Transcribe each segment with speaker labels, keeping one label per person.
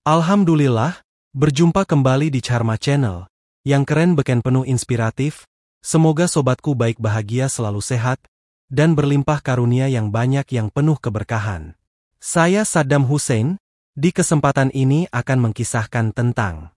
Speaker 1: Alhamdulillah, berjumpa kembali di Charma Channel, yang keren beken penuh inspiratif. Semoga sobatku baik bahagia selalu sehat, dan berlimpah karunia yang banyak yang penuh keberkahan. Saya Saddam Hussein, di kesempatan ini akan mengkisahkan tentang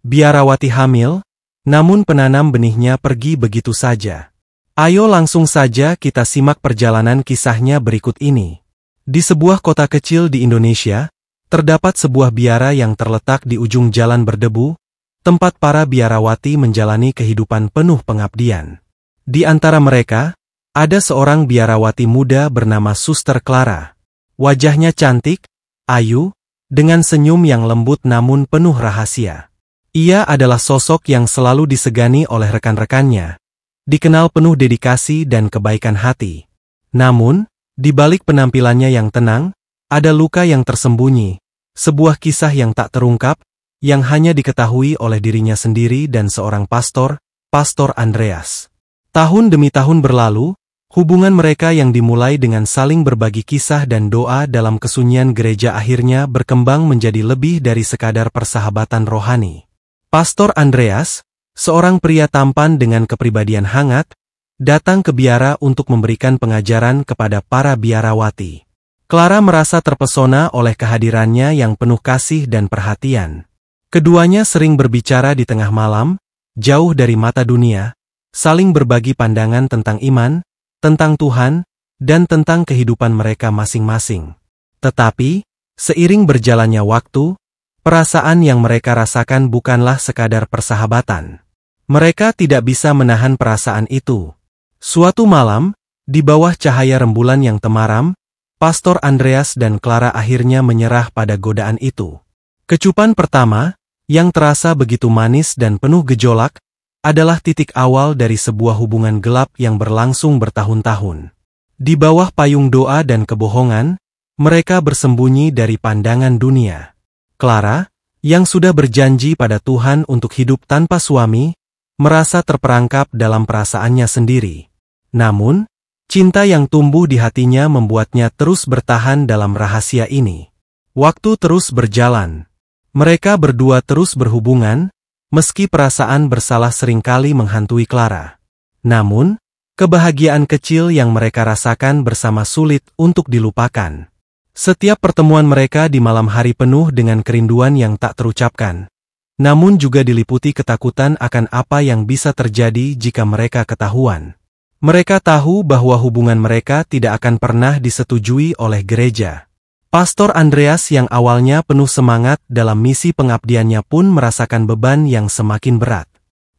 Speaker 1: biarawati hamil, namun penanam benihnya pergi begitu saja. Ayo langsung saja kita simak perjalanan kisahnya berikut ini. Di sebuah kota kecil di Indonesia, terdapat sebuah biara yang terletak di ujung jalan berdebu, tempat para biarawati menjalani kehidupan penuh pengabdian. Di antara mereka, ada seorang biarawati muda bernama Suster Clara. Wajahnya cantik, ayu, dengan senyum yang lembut namun penuh rahasia. Ia adalah sosok yang selalu disegani oleh rekan-rekannya, dikenal penuh dedikasi dan kebaikan hati. Namun, di balik penampilannya yang tenang, ada luka yang tersembunyi, sebuah kisah yang tak terungkap, yang hanya diketahui oleh dirinya sendiri dan seorang pastor, Pastor Andreas. Tahun demi tahun berlalu, hubungan mereka yang dimulai dengan saling berbagi kisah dan doa dalam kesunyian gereja akhirnya berkembang menjadi lebih dari sekadar persahabatan rohani. Pastor Andreas, seorang pria tampan dengan kepribadian hangat, datang ke biara untuk memberikan pengajaran kepada para biarawati. Clara merasa terpesona oleh kehadirannya yang penuh kasih dan perhatian. Keduanya sering berbicara di tengah malam, jauh dari mata dunia, saling berbagi pandangan tentang iman, tentang Tuhan, dan tentang kehidupan mereka masing-masing. Tetapi, seiring berjalannya waktu, perasaan yang mereka rasakan bukanlah sekadar persahabatan. Mereka tidak bisa menahan perasaan itu. Suatu malam, di bawah cahaya rembulan yang temaram, Pastor Andreas dan Clara akhirnya menyerah pada godaan itu. Kecupan pertama, yang terasa begitu manis dan penuh gejolak, adalah titik awal dari sebuah hubungan gelap yang berlangsung bertahun-tahun. Di bawah payung doa dan kebohongan, mereka bersembunyi dari pandangan dunia. Clara, yang sudah berjanji pada Tuhan untuk hidup tanpa suami, merasa terperangkap dalam perasaannya sendiri. Namun, cinta yang tumbuh di hatinya membuatnya terus bertahan dalam rahasia ini. Waktu terus berjalan. Mereka berdua terus berhubungan, meski perasaan bersalah seringkali menghantui Clara. Namun, kebahagiaan kecil yang mereka rasakan bersama sulit untuk dilupakan. Setiap pertemuan mereka di malam hari penuh dengan kerinduan yang tak terucapkan, namun juga diliputi ketakutan akan apa yang bisa terjadi jika mereka ketahuan. Mereka tahu bahwa hubungan mereka tidak akan pernah disetujui oleh gereja. Pastor Andreas yang awalnya penuh semangat dalam misi pengabdiannya pun merasakan beban yang semakin berat.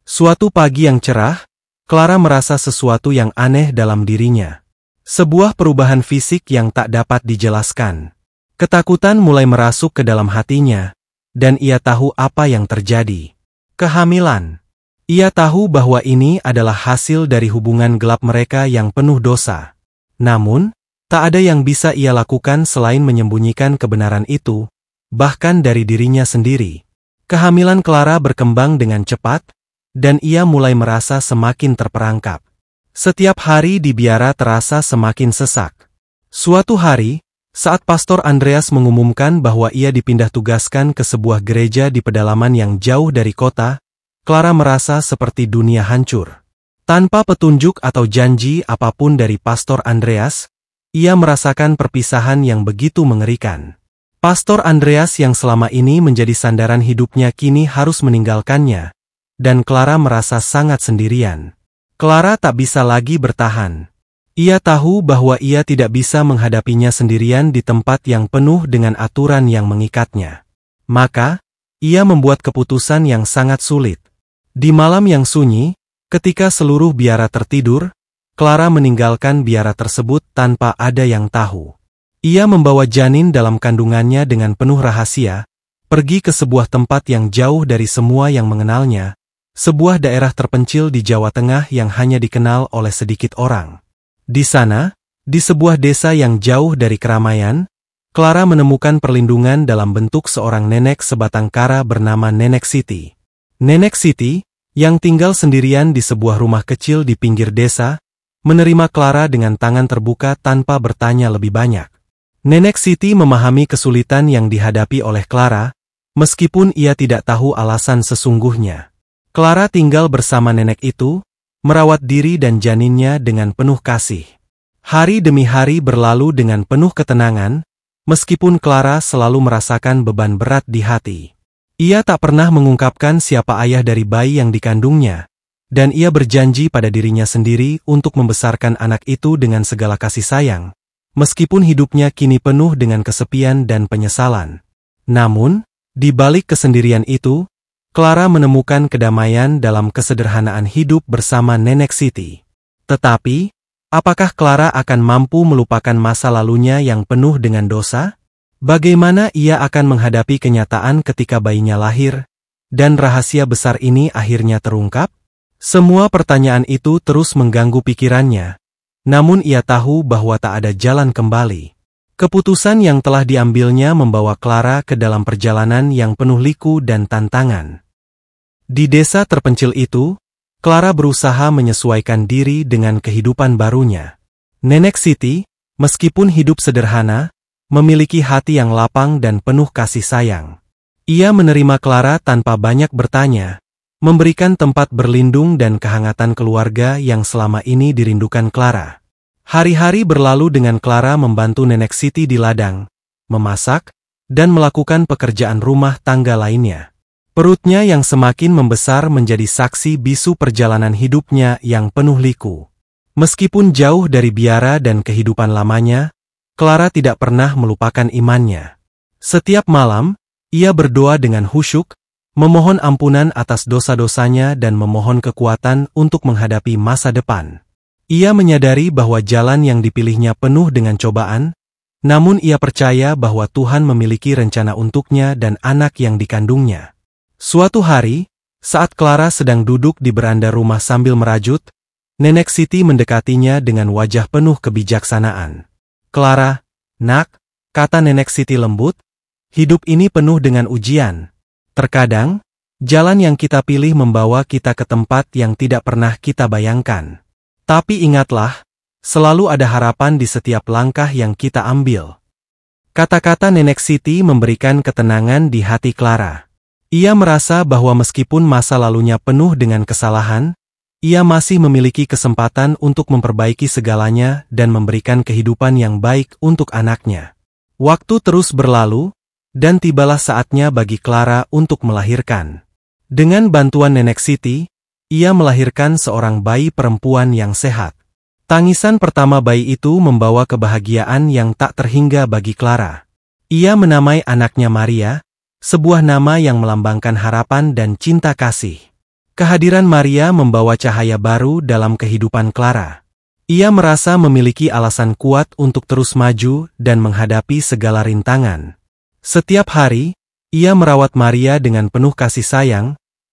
Speaker 1: Suatu pagi yang cerah, Clara merasa sesuatu yang aneh dalam dirinya. Sebuah perubahan fisik yang tak dapat dijelaskan. Ketakutan mulai merasuk ke dalam hatinya, dan ia tahu apa yang terjadi. Kehamilan. Ia tahu bahwa ini adalah hasil dari hubungan gelap mereka yang penuh dosa. Namun, tak ada yang bisa ia lakukan selain menyembunyikan kebenaran itu, bahkan dari dirinya sendiri. Kehamilan Clara berkembang dengan cepat, dan ia mulai merasa semakin terperangkap. Setiap hari di biara terasa semakin sesak. Suatu hari, saat Pastor Andreas mengumumkan bahwa ia dipindah tugaskan ke sebuah gereja di pedalaman yang jauh dari kota, Clara merasa seperti dunia hancur. Tanpa petunjuk atau janji apapun dari Pastor Andreas, ia merasakan perpisahan yang begitu mengerikan. Pastor Andreas yang selama ini menjadi sandaran hidupnya kini harus meninggalkannya, dan Clara merasa sangat sendirian. Clara tak bisa lagi bertahan. Ia tahu bahwa ia tidak bisa menghadapinya sendirian di tempat yang penuh dengan aturan yang mengikatnya. Maka, ia membuat keputusan yang sangat sulit. Di malam yang sunyi, ketika seluruh biara tertidur, Clara meninggalkan biara tersebut tanpa ada yang tahu. Ia membawa janin dalam kandungannya dengan penuh rahasia, pergi ke sebuah tempat yang jauh dari semua yang mengenalnya, sebuah daerah terpencil di Jawa Tengah yang hanya dikenal oleh sedikit orang. Di sana, di sebuah desa yang jauh dari keramaian, Clara menemukan perlindungan dalam bentuk seorang nenek sebatang kara bernama Nenek Siti. Nenek Siti, yang tinggal sendirian di sebuah rumah kecil di pinggir desa, menerima Clara dengan tangan terbuka tanpa bertanya lebih banyak. Nenek Siti memahami kesulitan yang dihadapi oleh Clara, Meskipun ia tidak tahu alasan sesungguhnya. Clara tinggal bersama nenek itu, merawat diri dan janinnya dengan penuh kasih. Hari demi hari berlalu dengan penuh ketenangan, meskipun Clara selalu merasakan beban berat di hati. Ia tak pernah mengungkapkan siapa ayah dari bayi yang dikandungnya, dan ia berjanji pada dirinya sendiri untuk membesarkan anak itu dengan segala kasih sayang, meskipun hidupnya kini penuh dengan kesepian dan penyesalan. Namun, di balik kesendirian itu, Clara menemukan kedamaian dalam kesederhanaan hidup bersama Nenek Siti. Tetapi, apakah Clara akan mampu melupakan masa lalunya yang penuh dengan dosa? Bagaimana ia akan menghadapi kenyataan ketika bayinya lahir, dan rahasia besar ini akhirnya terungkap? Semua pertanyaan itu terus mengganggu pikirannya, namun ia tahu bahwa tak ada jalan kembali. Keputusan yang telah diambilnya membawa Clara ke dalam perjalanan yang penuh liku dan tantangan. Di desa terpencil itu, Clara berusaha menyesuaikan diri dengan kehidupan barunya. Nenek Siti, meskipun hidup sederhana, memiliki hati yang lapang dan penuh kasih sayang. Ia menerima Clara tanpa banyak bertanya, memberikan tempat berlindung dan kehangatan keluarga yang selama ini dirindukan Clara. Hari-hari berlalu dengan Clara membantu Nenek Siti di ladang, memasak, dan melakukan pekerjaan rumah tangga lainnya. Perutnya yang semakin membesar menjadi saksi bisu perjalanan hidupnya yang penuh liku. Meskipun jauh dari biara dan kehidupan lamanya, Clara tidak pernah melupakan imannya. Setiap malam, ia berdoa dengan khusyuk, memohon ampunan atas dosa-dosanya dan memohon kekuatan untuk menghadapi masa depan. Ia menyadari bahwa jalan yang dipilihnya penuh dengan cobaan, namun ia percaya bahwa Tuhan memiliki rencana untuknya dan anak yang dikandungnya. Suatu hari, saat Clara sedang duduk di beranda rumah sambil merajut, Nenek Siti mendekatinya dengan wajah penuh kebijaksanaan. "Clara, nak," kata Nenek Siti lembut, "hidup ini penuh dengan ujian. Terkadang, jalan yang kita pilih membawa kita ke tempat yang tidak pernah kita bayangkan. Tapi ingatlah, selalu ada harapan di setiap langkah yang kita ambil." Kata-kata Nenek Siti memberikan ketenangan di hati Clara. Ia merasa bahwa meskipun masa lalunya penuh dengan kesalahan, ia masih memiliki kesempatan untuk memperbaiki segalanya dan memberikan kehidupan yang baik untuk anaknya. Waktu terus berlalu, dan tibalah saatnya bagi Clara untuk melahirkan. Dengan bantuan Nenek Siti, ia melahirkan seorang bayi perempuan yang sehat. Tangisan pertama bayi itu membawa kebahagiaan yang tak terhingga bagi Clara. Ia menamai anaknya Maria, sebuah nama yang melambangkan harapan dan cinta kasih. Kehadiran Maria membawa cahaya baru dalam kehidupan Clara. Ia merasa memiliki alasan kuat untuk terus maju dan menghadapi segala rintangan. Setiap hari, ia merawat Maria dengan penuh kasih sayang,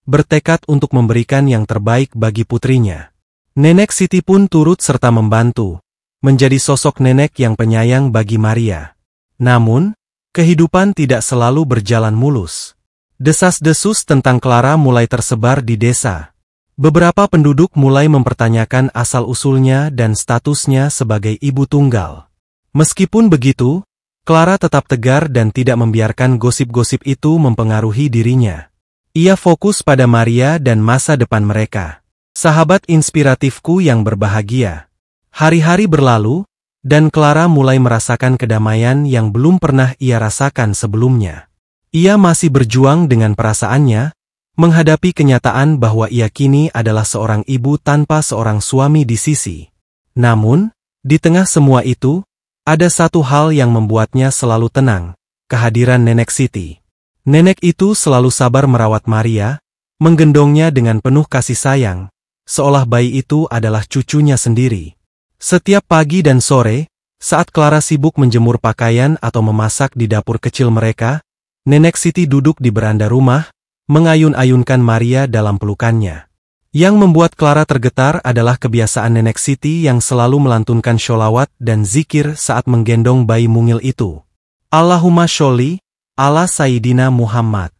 Speaker 1: bertekad untuk memberikan yang terbaik bagi putrinya. Nenek Siti pun turut serta membantu, menjadi sosok nenek yang penyayang bagi Maria. Namun, kehidupan tidak selalu berjalan mulus. Desas-desus tentang Clara mulai tersebar di desa. Beberapa penduduk mulai mempertanyakan asal-usulnya dan statusnya sebagai ibu tunggal. Meskipun begitu, Clara tetap tegar dan tidak membiarkan gosip-gosip itu mempengaruhi dirinya. Ia fokus pada Maria dan masa depan mereka. Sahabat inspiratifku yang berbahagia. Hari-hari berlalu, dan Clara mulai merasakan kedamaian yang belum pernah ia rasakan sebelumnya. Ia masih berjuang dengan perasaannya, menghadapi kenyataan bahwa ia kini adalah seorang ibu tanpa seorang suami di sisi. Namun, di tengah semua itu, ada satu hal yang membuatnya selalu tenang, kehadiran Nenek Siti. Nenek itu selalu sabar merawat Maria, menggendongnya dengan penuh kasih sayang, seolah bayi itu adalah cucunya sendiri. Setiap pagi dan sore, saat Clara sibuk menjemur pakaian atau memasak di dapur kecil mereka, Nenek Siti duduk di beranda rumah, mengayun-ayunkan Maria dalam pelukannya. Yang membuat Clara tergetar adalah kebiasaan Nenek Siti yang selalu melantunkan sholawat dan zikir saat menggendong bayi mungil itu. Allahumma sholli ala Sayyidina Muhammad.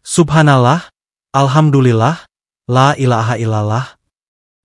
Speaker 1: Subhanallah, Alhamdulillah, la ilaha illallah.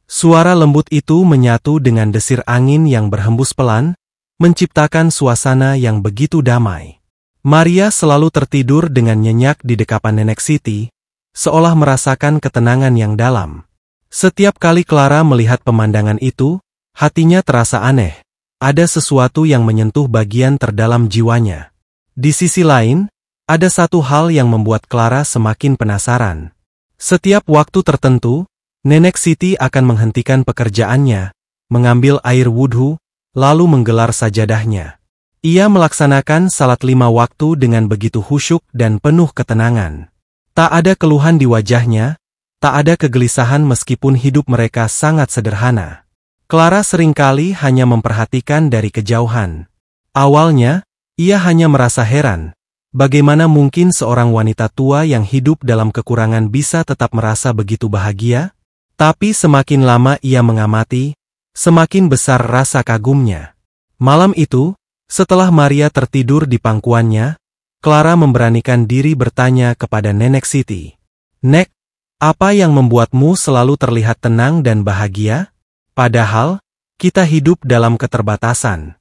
Speaker 1: Suara lembut itu menyatu dengan desir angin yang berhembus pelan, menciptakan suasana yang begitu damai. Maria selalu tertidur dengan nyenyak di dekapan Nenek Siti, seolah merasakan ketenangan yang dalam. Setiap kali Clara melihat pemandangan itu, hatinya terasa aneh. Ada sesuatu yang menyentuh bagian terdalam jiwanya. Di sisi lain, ada satu hal yang membuat Clara semakin penasaran. Setiap waktu tertentu, Nenek Siti akan menghentikan pekerjaannya, mengambil air wudhu, lalu menggelar sajadahnya. Ia melaksanakan salat 5 waktu dengan begitu khusyuk dan penuh ketenangan. Tak ada keluhan di wajahnya, tak ada kegelisahan meskipun hidup mereka sangat sederhana. Clara seringkali hanya memperhatikan dari kejauhan. Awalnya, ia hanya merasa heran. Bagaimana mungkin seorang wanita tua yang hidup dalam kekurangan bisa tetap merasa begitu bahagia? Tapi semakin lama ia mengamati, semakin besar rasa kagumnya. Malam itu, setelah Maria tertidur di pangkuannya, Clara memberanikan diri bertanya kepada Nenek Siti. "Nek, apa yang membuatmu selalu terlihat tenang dan bahagia? Padahal, kita hidup dalam keterbatasan."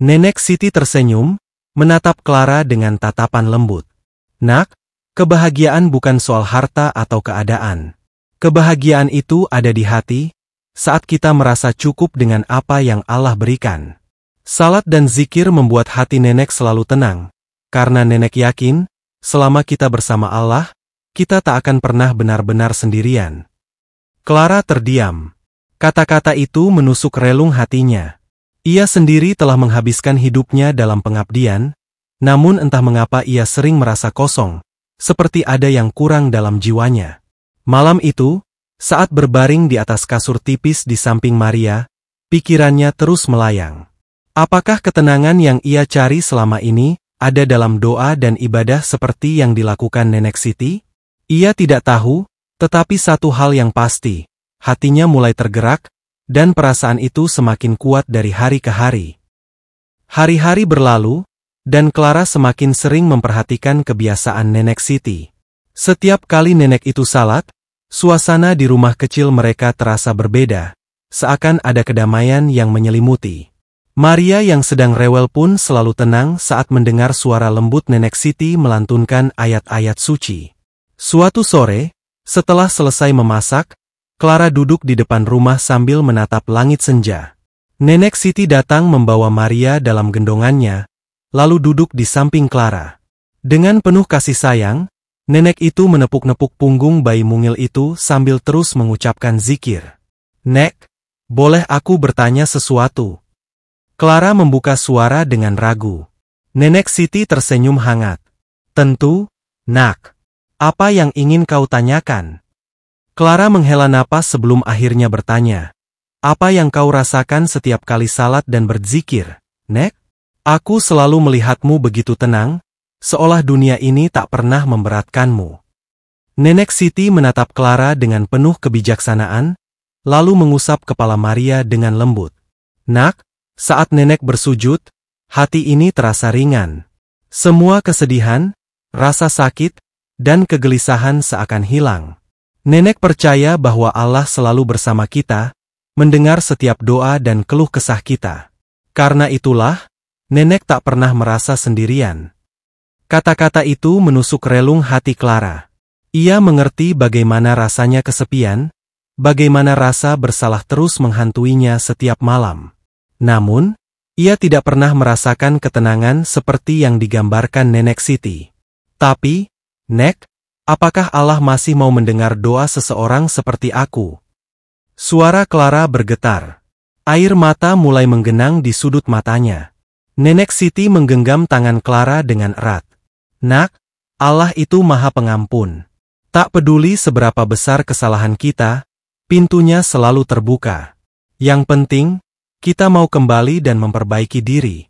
Speaker 1: Nenek Siti tersenyum, menatap Clara dengan tatapan lembut. "Nak, kebahagiaan bukan soal harta atau keadaan. Kebahagiaan itu ada di hati, saat kita merasa cukup dengan apa yang Allah berikan." Salat dan zikir membuat hati nenek selalu tenang, karena nenek yakin, selama kita bersama Allah, kita tak akan pernah benar-benar sendirian. Clara terdiam. Kata-kata itu menusuk relung hatinya. Ia sendiri telah menghabiskan hidupnya dalam pengabdian, namun entah mengapa ia sering merasa kosong, seperti ada yang kurang dalam jiwanya. Malam itu, saat berbaring di atas kasur tipis di samping Maria, pikirannya terus melayang. Apakah ketenangan yang ia cari selama ini ada dalam doa dan ibadah seperti yang dilakukan Nenek Siti? Ia tidak tahu, tetapi satu hal yang pasti, hatinya mulai tergerak, dan perasaan itu semakin kuat dari hari ke hari. Hari-hari berlalu, dan Clara semakin sering memperhatikan kebiasaan Nenek Siti. Setiap kali nenek itu salat, suasana di rumah kecil mereka terasa berbeda, seakan ada kedamaian yang menyelimuti. Maria yang sedang rewel pun selalu tenang saat mendengar suara lembut Nenek Siti melantunkan ayat-ayat suci. Suatu sore, setelah selesai memasak, Clara duduk di depan rumah sambil menatap langit senja. Nenek Siti datang membawa Maria dalam gendongannya, lalu duduk di samping Clara. Dengan penuh kasih sayang, nenek itu menepuk-nepuk punggung bayi mungil itu sambil terus mengucapkan zikir. "Nek, boleh aku bertanya sesuatu?" Clara membuka suara dengan ragu. Nenek Siti tersenyum hangat. "Tentu, Nak. Apa yang ingin kau tanyakan?" Clara menghela napas sebelum akhirnya bertanya. "Apa yang kau rasakan setiap kali salat dan berzikir, Nek? Aku selalu melihatmu begitu tenang, seolah dunia ini tak pernah memberatkanmu." Nenek Siti menatap Clara dengan penuh kebijaksanaan, lalu mengusap kepala Maria dengan lembut. "Nak, saat nenek bersujud, hati ini terasa ringan. Semua kesedihan, rasa sakit, dan kegelisahan seakan hilang. Nenek percaya bahwa Allah selalu bersama kita, mendengar setiap doa dan keluh kesah kita. Karena itulah, nenek tak pernah merasa sendirian." Kata-kata itu menusuk relung hati Clara. Ia mengerti bagaimana rasanya kesepian, bagaimana rasa bersalah terus menghantuinya setiap malam. Namun, ia tidak pernah merasakan ketenangan seperti yang digambarkan Nenek Siti. "Tapi, Nek, apakah Allah masih mau mendengar doa seseorang seperti aku?" Suara Clara bergetar. Air mata mulai menggenang di sudut matanya. Nenek Siti menggenggam tangan Clara dengan erat. "Nak, Allah itu Maha Pengampun. Tak peduli seberapa besar kesalahan kita, pintunya selalu terbuka. Yang penting, kita mau kembali dan memperbaiki diri."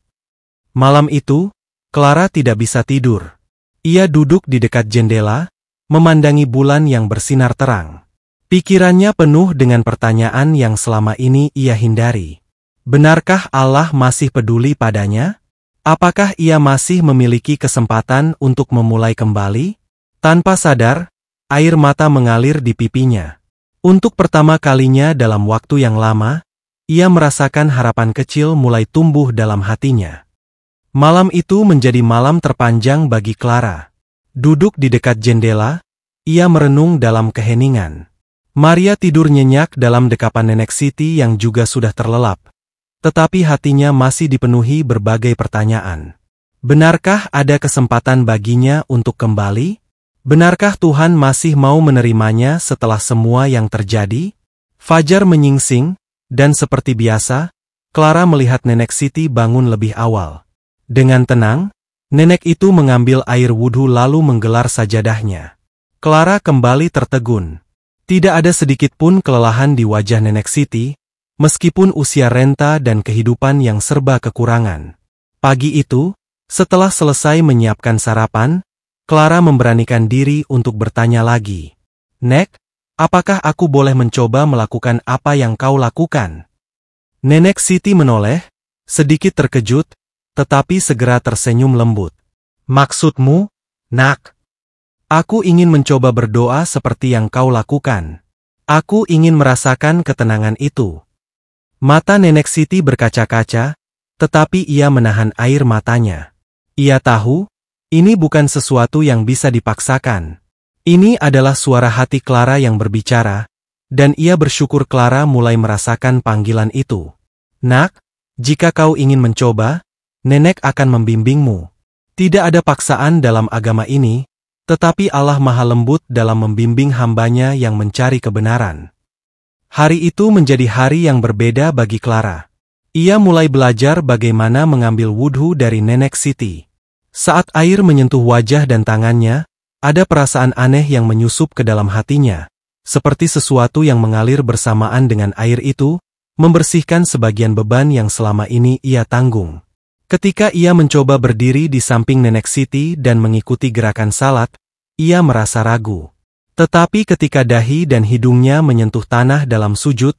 Speaker 1: Malam itu, Clara tidak bisa tidur. Ia duduk di dekat jendela, memandangi bulan yang bersinar terang. Pikirannya penuh dengan pertanyaan yang selama ini ia hindari. Benarkah Allah masih peduli padanya? Apakah ia masih memiliki kesempatan untuk memulai kembali? Tanpa sadar, air mata mengalir di pipinya. Untuk pertama kalinya dalam waktu yang lama, ia merasakan harapan kecil mulai tumbuh dalam hatinya. Malam itu menjadi malam terpanjang bagi Clara. Duduk di dekat jendela, ia merenung dalam keheningan. Maria tidur nyenyak dalam dekapan Nenek Siti yang juga sudah terlelap. Tetapi hatinya masih dipenuhi berbagai pertanyaan. Benarkah ada kesempatan baginya untuk kembali? Benarkah Tuhan masih mau menerimanya setelah semua yang terjadi? Fajar menyingsing, dan seperti biasa, Clara melihat Nenek Siti bangun lebih awal. Dengan tenang, nenek itu mengambil air wudhu lalu menggelar sajadahnya. Clara kembali tertegun. Tidak ada sedikit pun kelelahan di wajah Nenek Siti, meskipun usia renta dan kehidupan yang serba kekurangan. Pagi itu, setelah selesai menyiapkan sarapan, Clara memberanikan diri untuk bertanya lagi. "Nek, apakah aku boleh mencoba melakukan apa yang kau lakukan?" Nenek Siti menoleh, sedikit terkejut, tetapi segera tersenyum lembut. "Maksudmu, Nak? Aku ingin mencoba berdoa seperti yang kau lakukan. Aku ingin merasakan ketenangan itu." Mata Nenek Siti berkaca-kaca, tetapi ia menahan air matanya. Ia tahu, ini bukan sesuatu yang bisa dipaksakan. Ini adalah suara hati Clara yang berbicara, dan ia bersyukur Clara mulai merasakan panggilan itu. "Nak, jika kau ingin mencoba, nenek akan membimbingmu. Tidak ada paksaan dalam agama ini, tetapi Allah Maha Lembut dalam membimbing hambanya yang mencari kebenaran." Hari itu menjadi hari yang berbeda bagi Clara. Ia mulai belajar bagaimana mengambil wudhu dari Nenek Siti. Saat air menyentuh wajah dan tangannya, ada perasaan aneh yang menyusup ke dalam hatinya, seperti sesuatu yang mengalir bersamaan dengan air itu, membersihkan sebagian beban yang selama ini ia tanggung. Ketika ia mencoba berdiri di samping Nenek Siti dan mengikuti gerakan salat, ia merasa ragu. Tetapi ketika dahi dan hidungnya menyentuh tanah dalam sujud,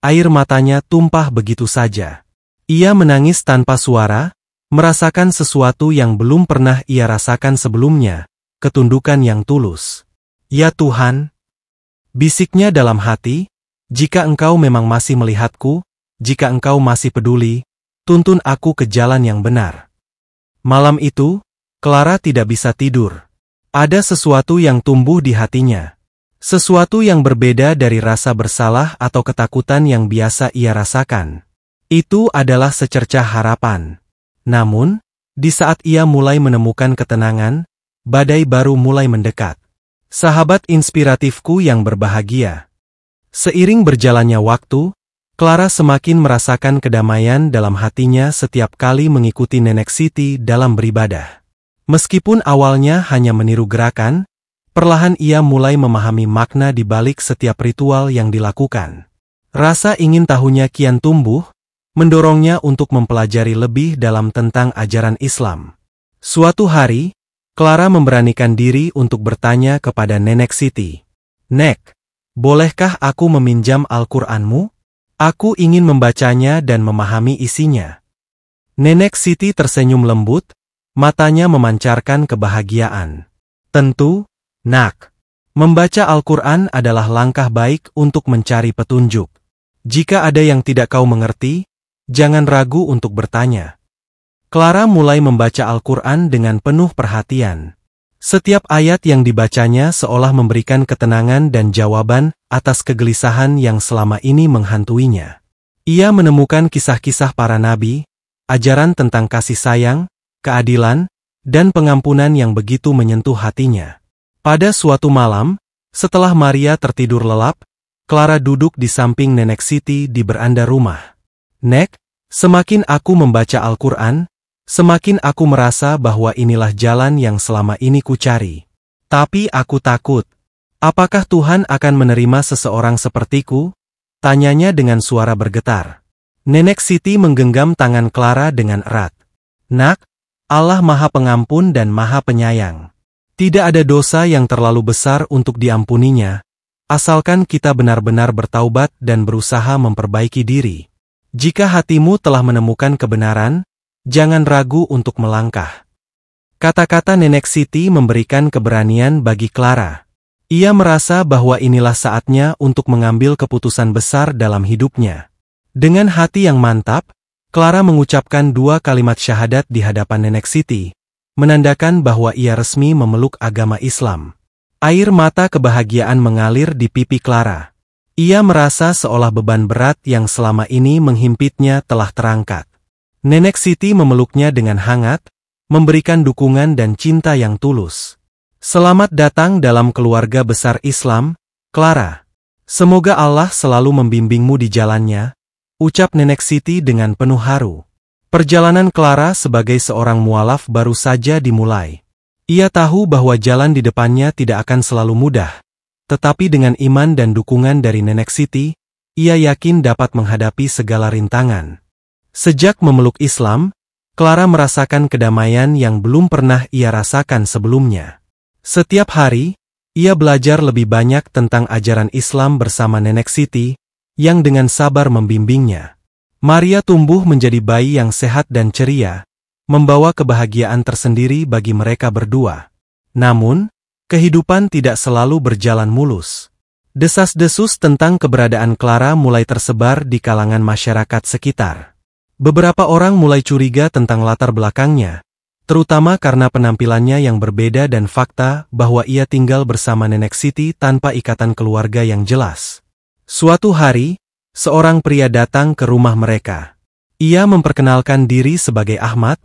Speaker 1: air matanya tumpah begitu saja. Ia menangis tanpa suara, merasakan sesuatu yang belum pernah ia rasakan sebelumnya, ketundukan yang tulus. "Ya Tuhan," bisiknya dalam hati, "jika Engkau memang masih melihatku, jika Engkau masih peduli, tuntun aku ke jalan yang benar." Malam itu, Clara tidak bisa tidur. Ada sesuatu yang tumbuh di hatinya. Sesuatu yang berbeda dari rasa bersalah atau ketakutan yang biasa ia rasakan. Itu adalah secercah harapan. Namun, di saat ia mulai menemukan ketenangan, badai baru mulai mendekat. Sahabat inspiratifku yang berbahagia. Seiring berjalannya waktu, Clara semakin merasakan kedamaian dalam hatinya setiap kali mengikuti Nenek Siti dalam beribadah. Meskipun awalnya hanya meniru gerakan, perlahan ia mulai memahami makna di balik setiap ritual yang dilakukan. Rasa ingin tahunya kian tumbuh, mendorongnya untuk mempelajari lebih dalam tentang ajaran Islam. Suatu hari, Clara memberanikan diri untuk bertanya kepada Nenek Siti. "Nek, bolehkah aku meminjam Al-Qur'anmu? Aku ingin membacanya dan memahami isinya." Nenek Siti tersenyum lembut, matanya memancarkan kebahagiaan. "Tentu, Nak. Membaca Al-Qur'an adalah langkah baik untuk mencari petunjuk. Jika ada yang tidak kau mengerti, jangan ragu untuk bertanya." Clara mulai membaca Al-Qur'an dengan penuh perhatian. Setiap ayat yang dibacanya seolah memberikan ketenangan dan jawaban atas kegelisahan yang selama ini menghantuinya. Ia menemukan kisah-kisah para nabi, ajaran tentang kasih sayang, keadilan, dan pengampunan yang begitu menyentuh hatinya. Pada suatu malam, setelah Maria tertidur lelap, Clara duduk di samping Nenek Siti di beranda rumah. "Nek, semakin aku membaca Al-Qur'an, semakin aku merasa bahwa inilah jalan yang selama ini kucari. Tapi aku takut. Apakah Tuhan akan menerima seseorang sepertiku?" tanyanya dengan suara bergetar. Nenek Siti menggenggam tangan Clara dengan erat. "Nak, Allah Maha Pengampun dan Maha Penyayang. Tidak ada dosa yang terlalu besar untuk diampuninya, asalkan kita benar-benar bertaubat dan berusaha memperbaiki diri. Jika hatimu telah menemukan kebenaran, jangan ragu untuk melangkah." Kata-kata Nenek Siti memberikan keberanian bagi Clara. Ia merasa bahwa inilah saatnya untuk mengambil keputusan besar dalam hidupnya. Dengan hati yang mantap, Clara mengucapkan 2 kalimat syahadat di hadapan Nenek Siti, menandakan bahwa ia resmi memeluk agama Islam. Air mata kebahagiaan mengalir di pipi Clara. Ia merasa seolah beban berat yang selama ini menghimpitnya telah terangkat. Nenek Siti memeluknya dengan hangat, memberikan dukungan dan cinta yang tulus. Selamat datang dalam keluarga besar Islam, Clara. Semoga Allah selalu membimbingmu di jalannya, ucap Nenek Siti dengan penuh haru. Perjalanan Clara sebagai seorang mualaf baru saja dimulai. Ia tahu bahwa jalan di depannya tidak akan selalu mudah, tetapi dengan iman dan dukungan dari Nenek Siti, ia yakin dapat menghadapi segala rintangan. Sejak memeluk Islam, Clara merasakan kedamaian yang belum pernah ia rasakan sebelumnya. Setiap hari, ia belajar lebih banyak tentang ajaran Islam bersama Nenek Siti, yang dengan sabar membimbingnya. Maria tumbuh menjadi bayi yang sehat dan ceria, membawa kebahagiaan tersendiri bagi mereka berdua. Namun, kehidupan tidak selalu berjalan mulus. Desas-desus tentang keberadaan Clara mulai tersebar di kalangan masyarakat sekitar. Beberapa orang mulai curiga tentang latar belakangnya, terutama karena penampilannya yang berbeda dan fakta bahwa ia tinggal bersama Nenek Siti tanpa ikatan keluarga yang jelas. Suatu hari, seorang pria datang ke rumah mereka. Ia memperkenalkan diri sebagai Ahmad,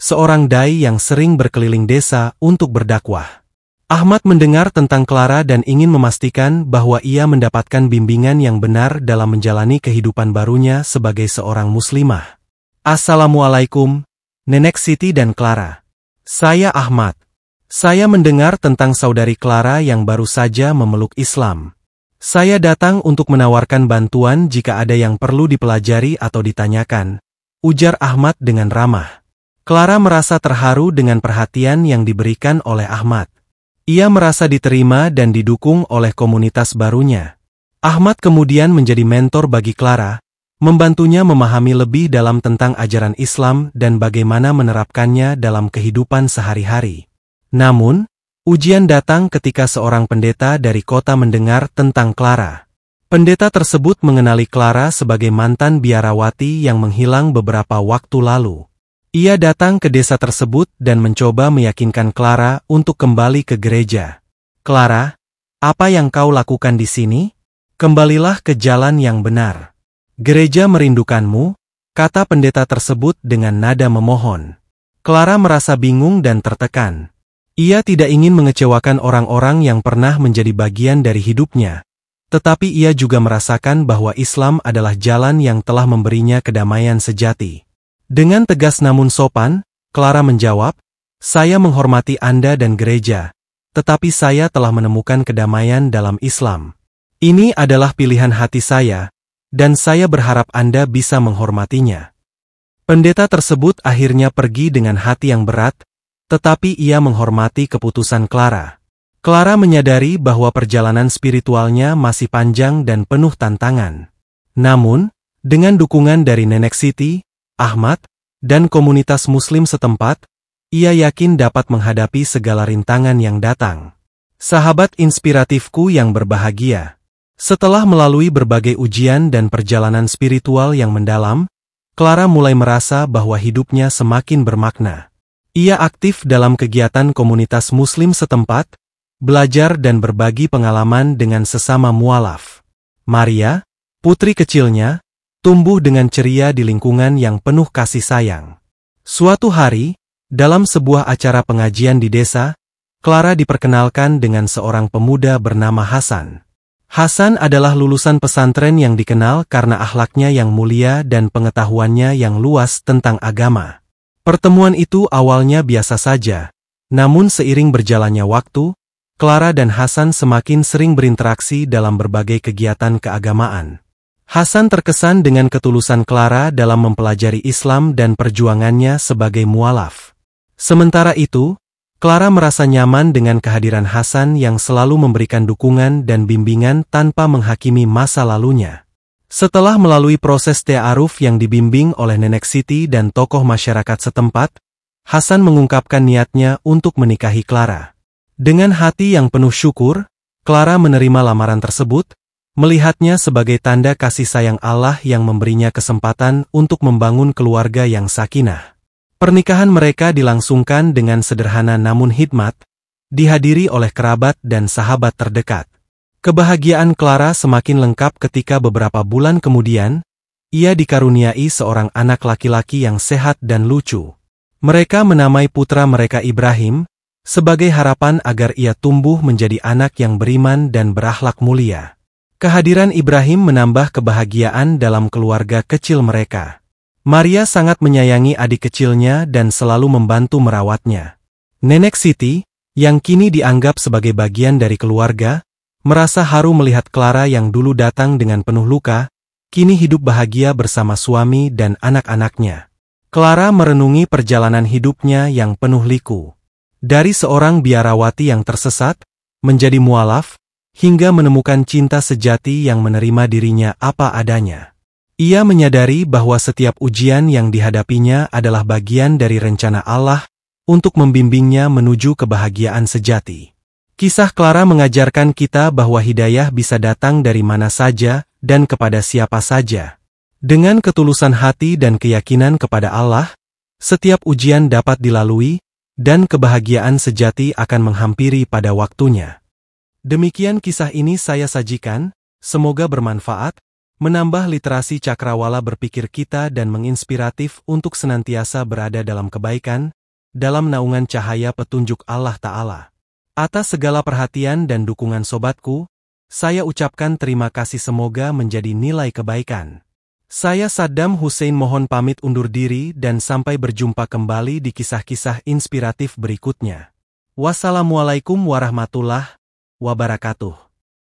Speaker 1: seorang dai yang sering berkeliling desa untuk berdakwah. Ahmad mendengar tentang Clara dan ingin memastikan bahwa ia mendapatkan bimbingan yang benar dalam menjalani kehidupan barunya sebagai seorang muslimah. Assalamualaikum, Nenek Siti dan Clara. Saya Ahmad. Saya mendengar tentang saudari Clara yang baru saja memeluk Islam. Saya datang untuk menawarkan bantuan jika ada yang perlu dipelajari atau ditanyakan, ujar Ahmad dengan ramah. Clara merasa terharu dengan perhatian yang diberikan oleh Ahmad. Ia merasa diterima dan didukung oleh komunitas barunya. Ahmad kemudian menjadi mentor bagi Clara, membantunya memahami lebih dalam tentang ajaran Islam dan bagaimana menerapkannya dalam kehidupan sehari-hari. Namun, ujian datang ketika seorang pendeta dari kota mendengar tentang Clara. Pendeta tersebut mengenali Clara sebagai mantan biarawati yang menghilang beberapa waktu lalu. Ia datang ke desa tersebut dan mencoba meyakinkan Clara untuk kembali ke gereja. Clara, apa yang kau lakukan di sini? Kembalilah ke jalan yang benar. Gereja merindukanmu, kata pendeta tersebut dengan nada memohon. Clara merasa bingung dan tertekan. Ia tidak ingin mengecewakan orang-orang yang pernah menjadi bagian dari hidupnya, tetapi ia juga merasakan bahwa Islam adalah jalan yang telah memberinya kedamaian sejati. Dengan tegas namun sopan, Clara menjawab, "Saya menghormati Anda dan gereja, tetapi saya telah menemukan kedamaian dalam Islam. Ini adalah pilihan hati saya, dan saya berharap Anda bisa menghormatinya." Pendeta tersebut akhirnya pergi dengan hati yang berat, tetapi ia menghormati keputusan Clara. Clara menyadari bahwa perjalanan spiritualnya masih panjang dan penuh tantangan. Namun, dengan dukungan dari Nenek Siti, Ahmad, dan komunitas Muslim setempat, ia yakin dapat menghadapi segala rintangan yang datang. Sahabat inspiratifku yang berbahagia. Setelah melalui berbagai ujian dan perjalanan spiritual yang mendalam, Clara mulai merasa bahwa hidupnya semakin bermakna. Ia aktif dalam kegiatan komunitas Muslim setempat, belajar dan berbagi pengalaman dengan sesama mualaf. Maria, putri kecilnya, tumbuh dengan ceria di lingkungan yang penuh kasih sayang. Suatu hari, dalam sebuah acara pengajian di desa, Clara diperkenalkan dengan seorang pemuda bernama Hasan. Hasan adalah lulusan pesantren yang dikenal karena akhlaknya yang mulia dan pengetahuannya yang luas tentang agama. Pertemuan itu awalnya biasa saja, namun seiring berjalannya waktu, Clara dan Hasan semakin sering berinteraksi dalam berbagai kegiatan keagamaan. Hasan terkesan dengan ketulusan Clara dalam mempelajari Islam dan perjuangannya sebagai mualaf. Sementara itu, Clara merasa nyaman dengan kehadiran Hasan yang selalu memberikan dukungan dan bimbingan tanpa menghakimi masa lalunya. Setelah melalui proses ta'aruf yang dibimbing oleh Nenek Siti dan tokoh masyarakat setempat, Hasan mengungkapkan niatnya untuk menikahi Clara. Dengan hati yang penuh syukur, Clara menerima lamaran tersebut, melihatnya sebagai tanda kasih sayang Allah yang memberinya kesempatan untuk membangun keluarga yang sakinah. Pernikahan mereka dilangsungkan dengan sederhana namun hikmat, dihadiri oleh kerabat dan sahabat terdekat. Kebahagiaan Clara semakin lengkap ketika beberapa bulan kemudian, ia dikaruniai seorang anak laki-laki yang sehat dan lucu. Mereka menamai putra mereka Ibrahim, sebagai harapan agar ia tumbuh menjadi anak yang beriman dan berakhlak mulia. Kehadiran Ibrahim menambah kebahagiaan dalam keluarga kecil mereka. Maria sangat menyayangi adik kecilnya dan selalu membantu merawatnya. Nenek Siti, yang kini dianggap sebagai bagian dari keluarga, merasa haru melihat Clara yang dulu datang dengan penuh luka, kini hidup bahagia bersama suami dan anak-anaknya. Clara merenungi perjalanan hidupnya yang penuh liku. Dari seorang biarawati yang tersesat, menjadi mualaf, hingga menemukan cinta sejati yang menerima dirinya apa adanya. Ia menyadari bahwa setiap ujian yang dihadapinya adalah bagian dari rencana Allah untuk membimbingnya menuju kebahagiaan sejati. Kisah Clara mengajarkan kita bahwa hidayah bisa datang dari mana saja dan kepada siapa saja. Dengan ketulusan hati dan keyakinan kepada Allah, setiap ujian dapat dilalui, dan kebahagiaan sejati akan menghampiri pada waktunya. Demikian kisah ini saya sajikan, semoga bermanfaat, menambah literasi cakrawala berpikir kita dan menginspiratif untuk senantiasa berada dalam kebaikan, dalam naungan cahaya petunjuk Allah Ta'ala. Atas segala perhatian dan dukungan sobatku, saya ucapkan terima kasih, semoga menjadi nilai kebaikan. Saya Saddam Hussein mohon pamit undur diri dan sampai berjumpa kembali di kisah-kisah inspiratif berikutnya. Wassalamualaikum warahmatullahi wabarakatuh.